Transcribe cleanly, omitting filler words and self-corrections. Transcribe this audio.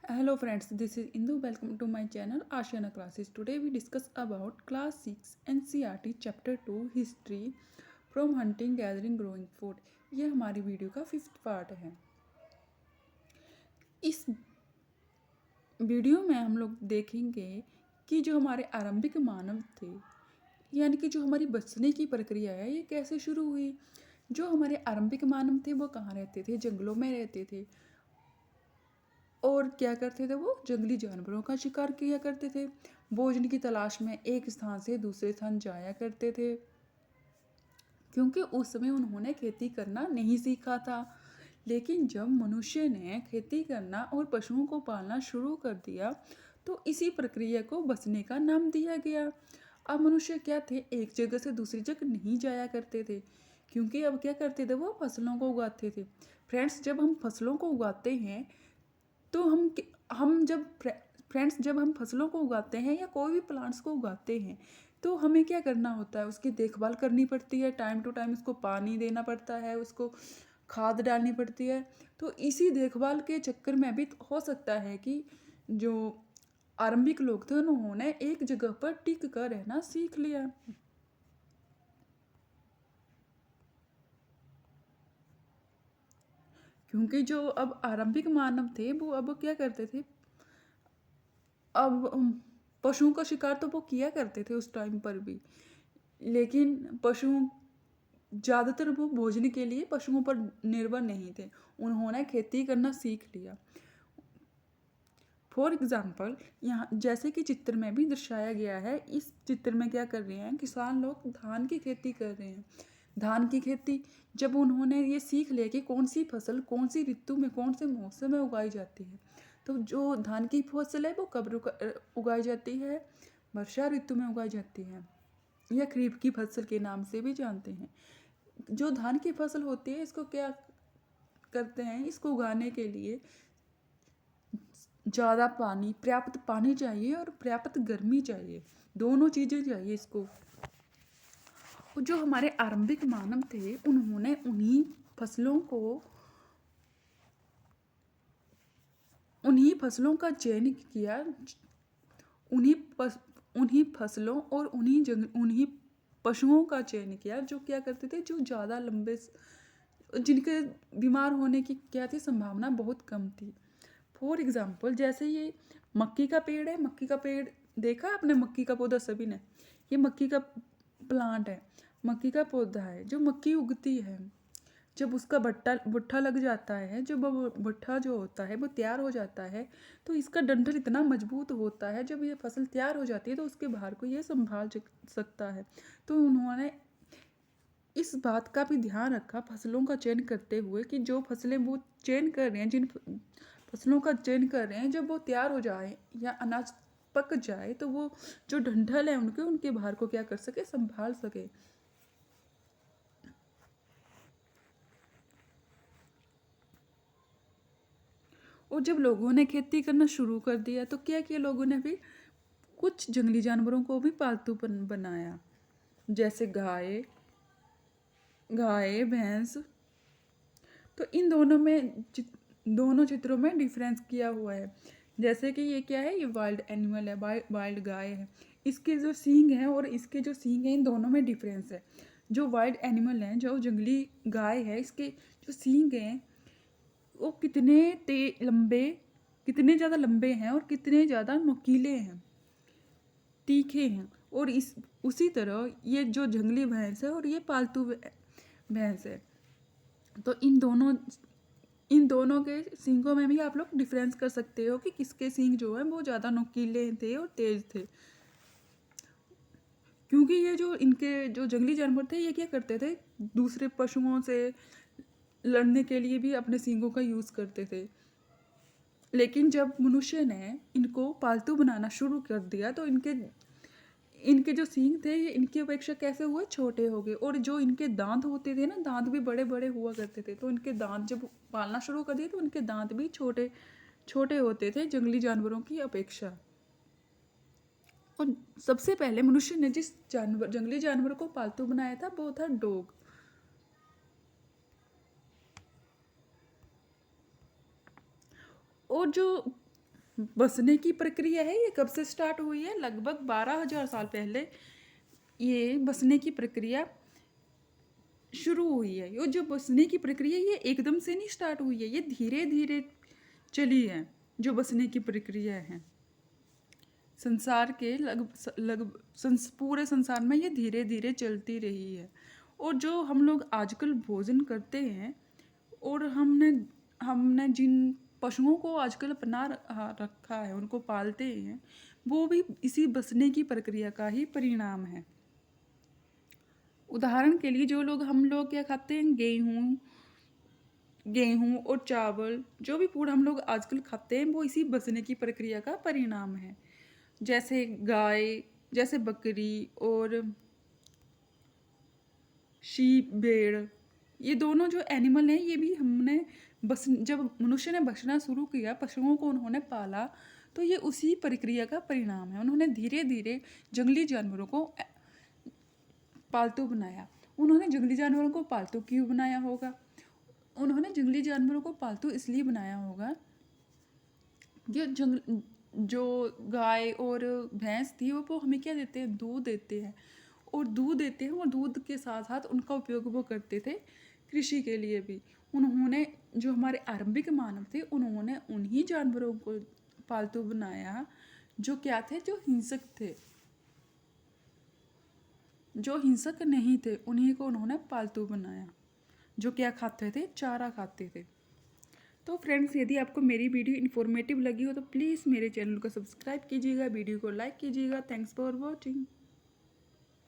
Hello friends, this is Indu. Welcome to my channel Ashana Classes. Today we discuss about class 6 NCERT chapter 2 history from hunting gathering growing food. ये हमारी video का 5th part है। इस video में हम लोग देखेंगे कि जो हमारे आरंभिक मानव थे यानी कि जो हमारी बचने की प्रक्रिया है ये कैसे शुरू हुई। जो हमारे आरंभिक मानव थे वो कहाँ रहते थे? जंगलों में रहते थे। और क्या करते थे? वो जंगली जानवरों का शिकार किया करते थे। भोजन की तलाश में एक स्थान से दूसरे स्थान जाया करते थे, क्योंकि उस समय उन्होंने खेती करना नहीं सीखा था। लेकिन जब मनुष्य ने खेती करना और पशुओं को पालना शुरू कर दिया तो इसी प्रक्रिया को बसने का नाम दिया गया। अब मनुष्य क्या थे? एक जगह से दूसरी जगह नहीं जाया करते थे, क्योंकि अब क्या करते थे? वो फसलों को उगाते थे। फ्रेंड्स, जब हम फसलों को उगाते हैं तो हम जब फ्रेंड्स जब हम फसलों को उगाते हैं या कोई भी प्लांट्स को उगाते हैं तो हमें क्या करना होता है? उसकी देखभाल करनी पड़ती है। टाइम टू टाइम उसको पानी देना पड़ता है, उसको खाद डालनी पड़ती है। तो इसी देखभाल के चक्कर में भी हो सकता है कि जो आरंभिक लोग थे उन्होंने एक जगह पर टिक कर रहना सीख लिया। क्योंकि जो अब आरंभिक मानव थे वो अब क्या करते थे? अब पशुओं का शिकार तो वो किया करते थे उस टाइम पर भी, लेकिन पशु ज़्यादातर वो भोजन के लिए पशुओं पर निर्भर नहीं थे। उन्होंने खेती करना सीख लिया। फॉर एग्जाम्पल, यहाँ जैसे कि चित्र में भी दर्शाया गया है, इस चित्र में क्या कर रहे हैं? किसान लोग धान की खेती कर रहे हैं। धान की खेती जब उन्होंने ये सीख लिया कि कौन सी फसल कौन सी ऋतु में कौन से मौसम में उगाई जाती है, तो जो धान की फसल है वो कब उगाई जाती है? वर्षा ऋतु में उगाई जाती है, या खरीफ की फसल के नाम से भी जानते हैं। जो धान की फसल होती है इसको क्या करते हैं? इसको उगाने के लिए ज़्यादा पानी, पर्याप्त पानी चाहिए और पर्याप्त गर्मी चाहिए। दोनों चीज़ें चाहिए इसको। जो हमारे आरंभिक मानव थे उन्होंने उन्हीं फसलों का चयन किया, उन्हीं फसलों और उन्हीं पशुओं का चयन किया जो क्या करते थे? जो ज़्यादा लंबे जिनके बीमार होने की क्या थी? संभावना बहुत कम थी। फॉर एग्जाम्पल, जैसे ये मक्की का पेड़ है। मक्की का पेड़ देखा आपने? मक्की का पौधा सभी ने। ये मक्की का प्लांट है, मक्की का पौधा है। जो मक्की उगती है, जब उसका भुट्टा लग जाता है, जब वो भुट्टा जो होता है वो तैयार हो जाता है, तो इसका डंठल इतना मजबूत होता है, जब ये फसल तैयार हो जाती है तो उसके भार को ये संभाल सकता है। तो उन्होंने इस बात का भी ध्यान रखा फसलों का चयन करते हुए कि जो फसलें वो चयन कर रहे हैं, जिन फसलों का चयन कर रहे हैं, जब वो तैयार हो जाए या अनाज पक जाए तो वो जो डंठल है उनके भार को क्या कर सके? संभाल सके। और जब लोगों ने खेती करना शुरू कर दिया तो क्या किया लोगों ने? भी कुछ जंगली जानवरों को भी पालतू बनाया, जैसे गाय, भैंस। तो इन दोनों चित्रों में डिफरेंस किया हुआ है। जैसे कि ये क्या है? ये वाइल्ड एनिमल है, वाइल्ड गाय है। इसके जो सींग हैं और इसके जो सींग हैं, इन दोनों में डिफरेंस है। जो वाइल्ड एनिमल है, जो जंगली गाय है, इसके जो सींग हैं वो कितने ज़्यादा लंबे हैं और कितने ज़्यादा नुकीले हैं, तीखे हैं। और उसी तरह ये जो जंगली भैंस है और ये पालतू भैंस है। तो इन दोनों के सींगों में भी आप लोग डिफरेंस कर सकते हो कि किसके सींग जो है वो ज़्यादा नुकीले थे और तेज थे। क्योंकि ये जो इनके जो जंगली जानवर थे ये क्या करते थे? दूसरे पशुओं से लड़ने के लिए भी अपने सींगों का यूज़ करते थे। लेकिन जब मनुष्य ने इनको पालतू बनाना शुरू कर दिया तो इनके इनके जो सींग थे ये इनकी अपेक्षा कैसे हुए? छोटे हो गए। और जो इनके दांत होते थे ना, दांत भी बड़े बड़े हुआ करते थे। तो इनके दांत जब पालना शुरू कर दिए तो इनके दांत भी छोटे छोटे होते थे जंगली जानवरों की अपेक्षा। और सबसे पहले मनुष्य ने जिस जंगली जानवर को पालतू बनाया था वो था डॉग। और जो बसने की प्रक्रिया है ये कब से स्टार्ट हुई है? लगभग 12,000 साल पहले ये बसने की प्रक्रिया शुरू हुई है। ये जो बसने की प्रक्रिया ये एकदम से नहीं स्टार्ट हुई है, ये धीरे धीरे चली है जो बसने की प्रक्रिया है। संसार के पूरे संसार में ये धीरे धीरे चलती रही है। और जो हम लोग आजकल भोजन करते हैं और हमने हमने जिन पशुओं को आजकल अपना रखा है, उनको पालते हैं, वो भी इसी बसने की प्रक्रिया का ही परिणाम है। उदाहरण के लिए जो लोग हम लोग क्या खाते हैं, गेहूँ और चावल, जो भी फूड हम लोग आजकल खाते हैं वो इसी बसने की प्रक्रिया का परिणाम है। जैसे गाय, जैसे बकरी और शीप, भेड़, ये दोनों जो एनिमल हैं ये भी हमने जब मनुष्य ने बसना शुरू किया, पशुओं को उन्होंने पाला, तो ये उसी प्रक्रिया का परिणाम है। उन्होंने धीरे धीरे जंगली जानवरों को पालतू बनाया। उन्होंने जंगली जानवरों को पालतू क्यों बनाया होगा? उन्होंने जंगली जानवरों को पालतू इसलिए बनाया होगा कि जो गाय और भैंस थी वो हमें क्या देते हैं? दूध देते हैं। और दूध देते हैं और दूध के साथ साथ उनका उपयोग वो करते थे कृषि के लिए भी। उन्होंने जो हमारे आरंभिक मानव थे उन्होंने उन्हीं जानवरों को पालतू बनाया जो क्या थे? जो हिंसक थे, जो हिंसक नहीं थे, उन्हीं को उन्होंने पालतू बनाया। जो क्या खाते थे? चारा खाते थे। तो फ्रेंड्स, यदि आपको मेरी वीडियो इन्फॉर्मेटिव लगी हो तो प्लीज़ मेरे चैनल को सब्सक्राइब कीजिएगा, वीडियो को लाइक कीजिएगा। Thanks for watching.